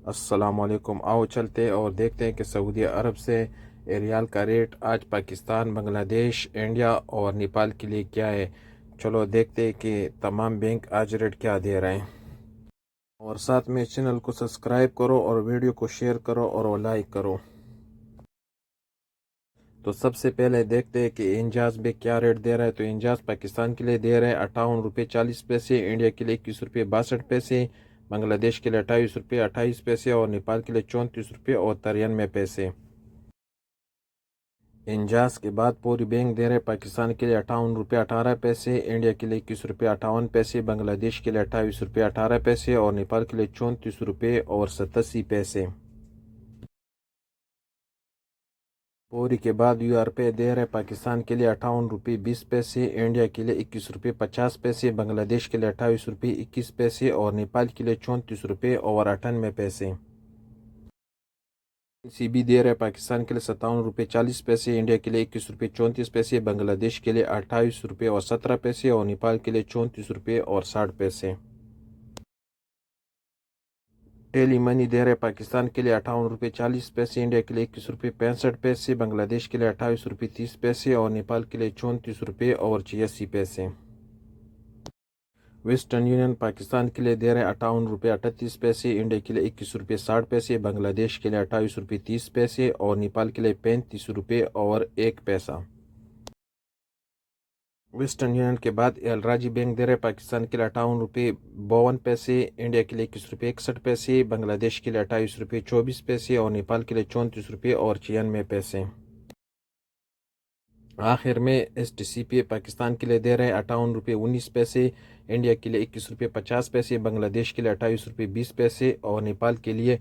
السلام علیکم۔ آؤ چلتے اور دیکھتے ہیں کہ سعودی عرب سے ریال کا ریٹ آج پاکستان، بنگلہ دیش، انڈیا اور نیپال کے لیے کیا ہے۔ چلو دیکھتے ہیں کہ تمام بینک آج ریٹ کیا دے رہے ہیں، اور ساتھ میں چینل کو سبسکرائب کرو اور ویڈیو کو شیئر کرو اور لائک کرو۔ تو سب سے پہلے دیکھتے ہیں کہ انجاز بھی کیا ریٹ دے رہا ہے۔ تو انجاز پاکستان کے لیے دے رہے ہیں 58 روپے 40 پیسے، انڈیا کے لیے 21 روپے 62 پیسے، بنگلہ دیش کے لیے 28 روپے 28 پیسے اور نیپال کے لیے 34 روپے 93 پیسے۔ انجاز کے بعد پوری بینک دے رہے پاکستان کے لیے 58 روپے 18 پیسے، انڈیا کے لیے 21 روپے 58 پیسے، بنگلہ دیش کے لیے 28 روپے 18 پیسے اور نیپال کے لیے 34 روپے 87 پیسے۔ پوری کے بعد یو آر پے دے رہے پاکستان کے لیے 58 روپے 20 پیسے، انڈیا کے لیے 21 روپے 50 پیسے، بنگلہ دیش کے لیے 28 روپے 21 پیسے اور نیپال کے لیے 34 روپے 98 پیسے۔ سی بی دے رہے پاکستان کے لیے 57 روپے 40 پیسے، انڈیا کے لیے 21 روپے 34 پیسے، بنگلہ دیش کے لیے 28 روپے 17 پیسے اور نیپال کے لیے 34 روپے 60 پیسے۔ ٹیلی منی دے رہے پاکستان کے لیے 58 روپے 40 پیسے، انڈیا کے لیے 21 روپے 65 پیسے، بنگلہ دیش کے لیے 28 روپے 30 پیسے اور نیپال کے لیے 34 روپے 86 پیسے۔ ویسٹرن یونین پاکستان کے لیے دے رہے 58 روپے 38 پیسے، انڈیا کے لیے 21 روپے 60 پیسے، بنگلہ دیش کے لیے 28 روپے 30 پیسے اور نیپال کے لیے 35 روپے 1 پیسہ۔ ویسٹرن یونین کے بعد الراجی بینک دے رہے پاکستان کے لیے 58 روپے 52 پیسے، انڈیا کے لیے 21 روپے 61 پیسے، بنگلہ دیش کے لیے 28 روپے 24 پیسے اور نیپال کے لیے 34 روپے 96 پیسے۔ آخر میں ایس ٹی سی پی پاکستان کے لیے دے رہے 58 روپے 19 پیسے، انڈیا کے لیے 21 روپے 50 پیسے، بنگلہ دیش کے لیے 28 روپے 20 پیسے اور نیپال کے لیے